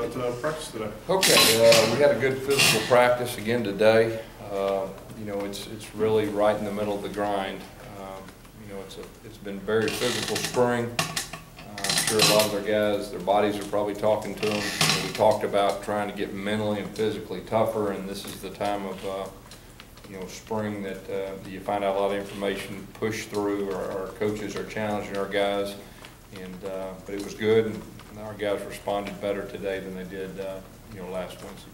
about practice today? Okay, we had a good physical practice again today. You know, it's really right in the middle of the grind. You know, it's been very physical spring. I'm sure a lot of their guys, their bodies are probably talking to them. You know, we talked about trying to get mentally and physically tougher, and this is the time of you know, spring that you find out a lot of information push through. Our coaches are challenging our guys, and but it was good, and our guys responded better today than they did you know, last Wednesday.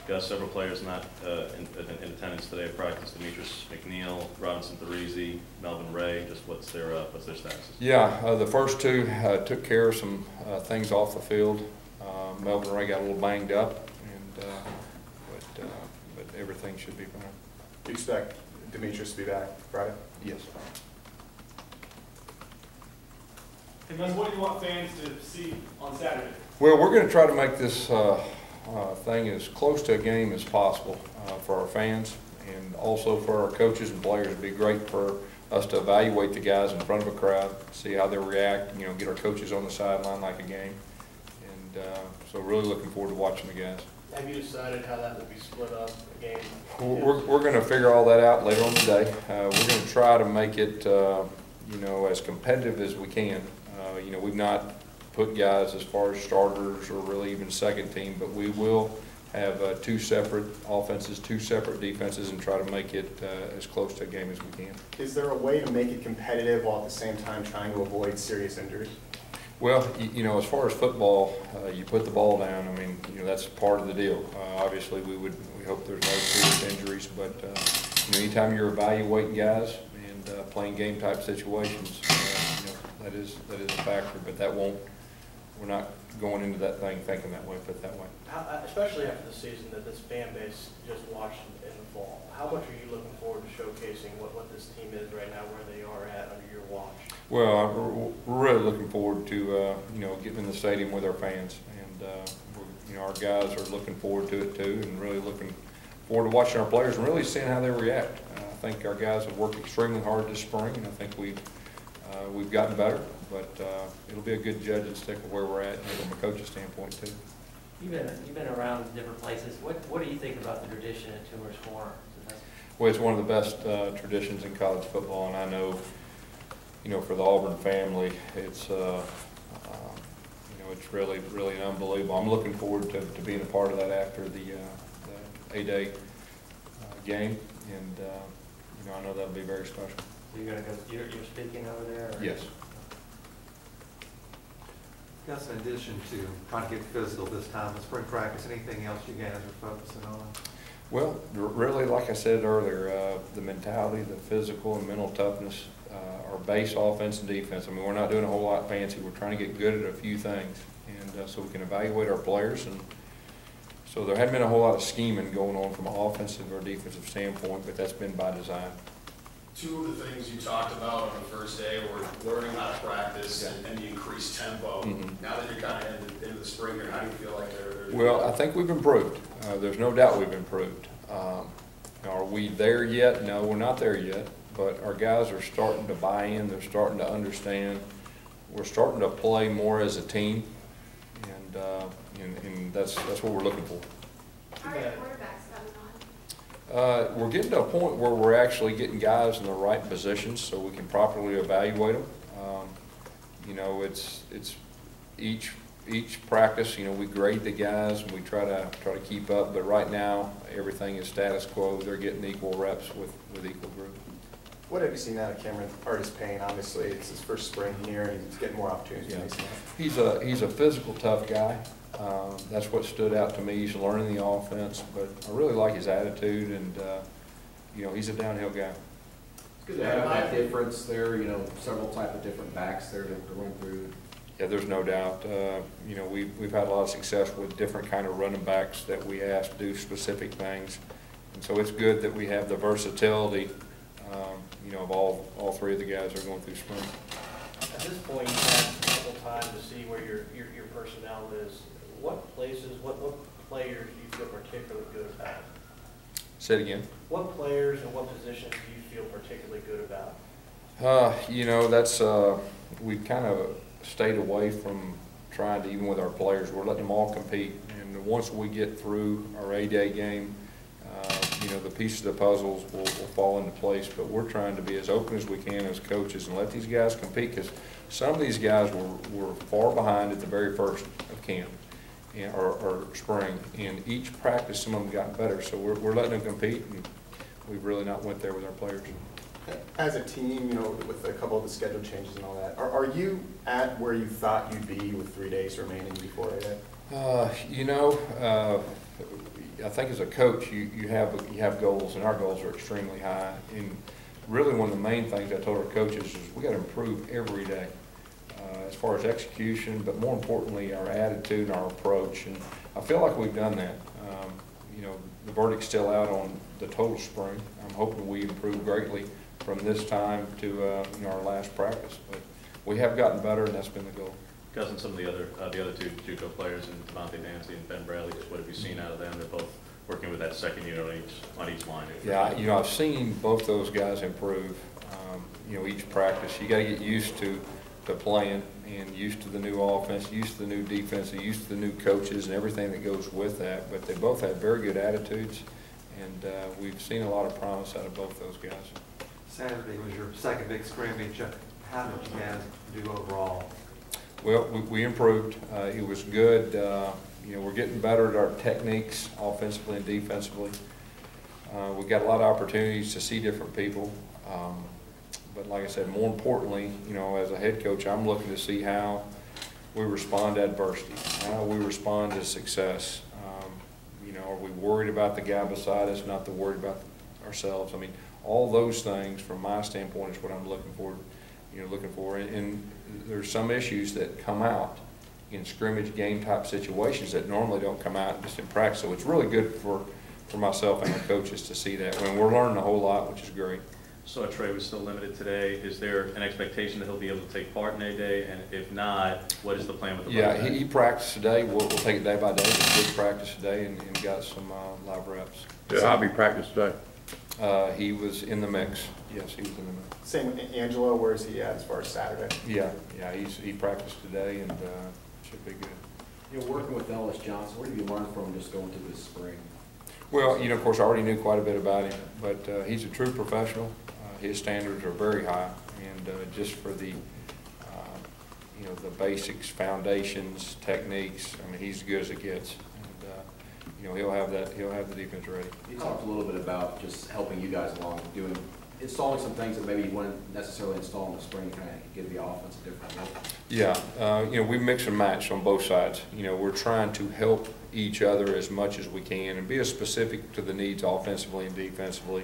Got several players not in attendance today at practice. Demetrius McNeil, Robinson Therizi, Melvin Ray. Just what's their status? Yeah, the first two took care of some things off the field. Melvin Ray got a little banged up, and but everything should be fine. Do you expect Demetrius to be back Friday? Yes. And Gus, what do you want fans to see on Saturday? Well, we're going to try to make this thing as close to a game as possible for our fans, and also for our coaches and players. It'd be great for us to evaluate the guys in front of a crowd, see how they react, you know, get our coaches on the sideline like a game. And so really looking forward to watching the guys. Have you decided how that would be split up, a game? We're going to figure all that out later on today. We're going to try to make it, you know, as competitive as we can. You know, we've not put guys as far as starters or really even second team, but we will have two separate offenses, two separate defenses, and try to make it as close to a game as we can. Is there a way to make it competitive while at the same time trying to avoid serious injuries? Well, you know, as far as football, you put the ball down. I mean, you know, that's part of the deal. Obviously, we hope there's no serious injuries, but you know, anytime you're evaluating guys and playing game type situations, you know, that is a factor. But that won't. We're not going into that thing thinking that way. Put it that way. Especially after the season that this fan base just watched in the fall, how much are you looking forward to showcasing what this team is right now, where they are at under your watch? Well, we're really looking forward to you know, getting in the stadium with our fans, and you know, our guys are looking forward to it too, and really looking forward to watching our players and really seeing how they react. I think our guys have worked extremely hard this spring, and I think we've gotten better, but it'll be a good judge and stick of where we're at from a coach's standpoint too. You've been around different places. What do you think about the tradition at Tumors Corner? Well, it's one of the best traditions in college football, and I know, you know, for the Auburn family, it's you know, it's really unbelievable. I'm looking forward to being a part of that after the A-Day game, and you know, I know that'll be very special. You're going to go. You're speaking over there? Or? Yes. Gus, in addition to trying to get physical this time in spring practice, anything else you guys are focusing on? Well, really, like I said earlier, the mentality, the physical and mental toughness, our base offense and defense. I mean, we're not doing a whole lot fancy. We're trying to get good at a few things, and so we can evaluate our players. And so there hadn't been a whole lot of scheming going on from an offensive or defensive standpoint, but that's been by design. Two of the things you talked about on the first day were learning how to practice and the increased tempo. Now that you're kind of into the spring here, how do you feel like they're Well, I think we've improved. There's no doubt we've improved. Are we there yet? No, we're not there yet. But our guys are starting to buy in. They're starting to understand. We're starting to play more as a team, and that's what we're looking for. How are your quarterbacks coming on? We're getting to a point where we're actually getting guys in the right positions so we can properly evaluate them. You know, it's each practice. You know, we grade the guys and we try to keep up. But right now, everything is status quo. They're getting equal reps with equal group. What have you seen out of Cameron Artis Payne? Obviously, it's his first spring here, and he's getting more opportunities. Yeah. He's a physical, tough guy. That's what stood out to me. He's learning the offense, but I really like his attitude, and you know, he's a downhill guy. It's good to have that difference there. You know, several type of different backs there to run through. Yeah, there's no doubt. You know, we've had a lot of success with different kind of running backs that we ask to do specific things, and so it's good that we have the versatility. You know, of all three of the guys are going through spring. At this point, you've had ample time to see where your personnel is. What places, what players do you feel particularly good about? Say it again. What players and what positions do you feel particularly good about? You know, that's we kind of stayed away from trying to, even with our players, we're letting them all compete. And once we get through our A-Day game, you know, the pieces of the puzzles will fall into place. But we're trying to be as open as we can as coaches and let these guys compete, because some of these guys were far behind at the very first of camp or spring. And each practice, some of them got better. So we're letting them compete, and we've really not went there with our players. As a team, you know, with a couple of the schedule changes and all that, are you at where you thought you'd be with 3 days remaining before A-Day? You know, I think as a coach, you have goals, and our goals are extremely high. And really, one of the main things I told our coaches is we got to improve every day, as far as execution, but more importantly, our attitude and our approach. And I feel like we've done that. You know, the verdict's still out on the total spring. I'm hoping we improve greatly from this time to you know, our last practice. But we have gotten better, and that's been the goal. Gus, and some of the other two JUCO players, and Devontae Dancy and Ben Bradley, just what have you seen out of them? They're both working with that second unit on each line. Yeah, you know, I've seen both those guys improve. You know, each practice, you got to get used to playing and used to the new offense, used to the new defense, and used to the new coaches and everything that goes with that. But they both have very good attitudes, and we've seen a lot of promise out of both those guys. Saturday was your second big scrimmage. How did you guys do overall? Well, we improved. It was good. You know, we're getting better at our techniques offensively and defensively. We got a lot of opportunities to see different people. But like I said, more importantly, you know, as a head coach, I'm looking to see how we respond to adversity, how we respond to success. You know, are we worried about the guy beside us, not worried about ourselves? I mean, all those things, from my standpoint, is what I'm looking for. You know, looking for, and there's some issues that come out in scrimmage game type situations that normally don't come out just in practice. So it's really good for myself and our coaches to see that. When we're learning a whole lot, which is great. So Trey was still limited today. Is there an expectation that he'll be able to take part in A-Day? And if not, what is the plan with the Yeah, he practiced today. We'll take it day by day. He did practice today and got some live reps. Yeah, how he practiced today? He was in the mix. Yes, he was in the mix. Same with Angelo, where's he at as far as Saturday? Yeah, he practiced today and should be good. You know, working with Ellis Johnson, what have you learned from him just going through this spring? Well, you know, of course, I already knew quite a bit about him, but he's a true professional. His standards are very high, and just for the, you know, the basics, foundations, techniques, I mean, he's as good as it gets. You know, he'll have the defense ready. You talked a little bit about just helping you guys along, installing some things that maybe you wouldn't necessarily install in the spring to kind of give the offense a different look. Yeah, you know, we mix and match on both sides. You know, we're trying to help each other as much as we can and be as specific to the needs offensively and defensively.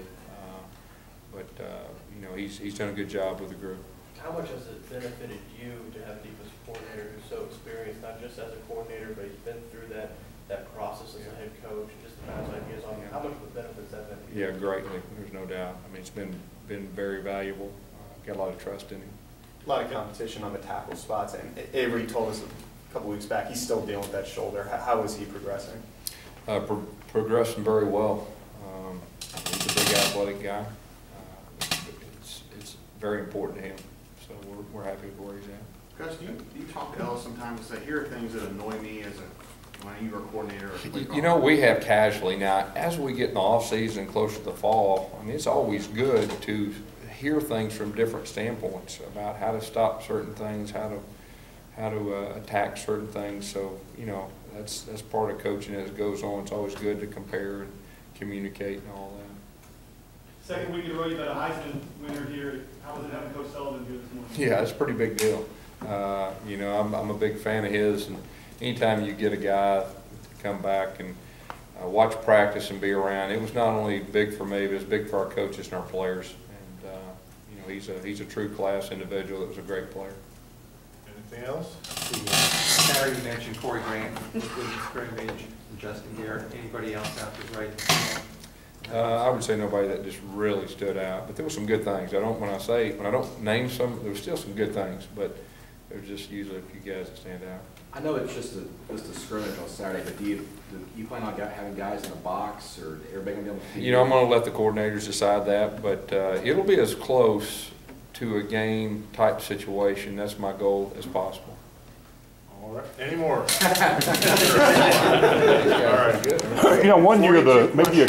You know, he's done a good job with the group. How much has it benefited you to have a defensive coordinator who's so experienced, not just as a coordinator, but he's been through that process as a head coach, and just to bounce ideas on how much of the benefits that been? Yeah, greatly. There's no doubt. I mean, it's been very valuable. Got a lot of trust in him. A lot of competition on the tackle spots, and Avery told us a couple weeks back he's still dealing with that shoulder. How is he progressing? Progressing very well. He's a big athletic guy. It's very important to him. So we're happy with where he's at. Gus, do you talk to Ellis sometimes and say, here are things that annoy me when you were a coordinator? You know, we have casually. Now, as we get in the off season and closer to the fall, I mean, it's always good to hear things from different standpoints about how to stop certain things, how to attack certain things. So, you know, that's part of coaching as it goes on. It's always good to compare and communicate and all that. Second week in a row, you've got a Heisman winner here. How was it having Coach Sullivan here this morning? Yeah, it's a pretty big deal. You know, I'm a big fan of his, and anytime you get a guy to come back and watch practice and be around, it was not only big for me, but it's big for our coaches and our players. And you know, he's a true class individual. That was a great player. Anything else? Saturday, you mentioned Corey Grant with the scrimmage, Justin Garrett. Anybody else out there right? I would say nobody that just really stood out, but there were some good things. When I don't name some, there were still some good things, but there's just usually a few guys that stand out. I know it's just a scrimmage on Saturday, but do you plan on having guys in a box, or everybody gonna be able to? You know, I'm going to let the coordinators decide that, but it'll be as close to a game type situation. That's my goal as possible. All All right, any more? All right, good. One year, the media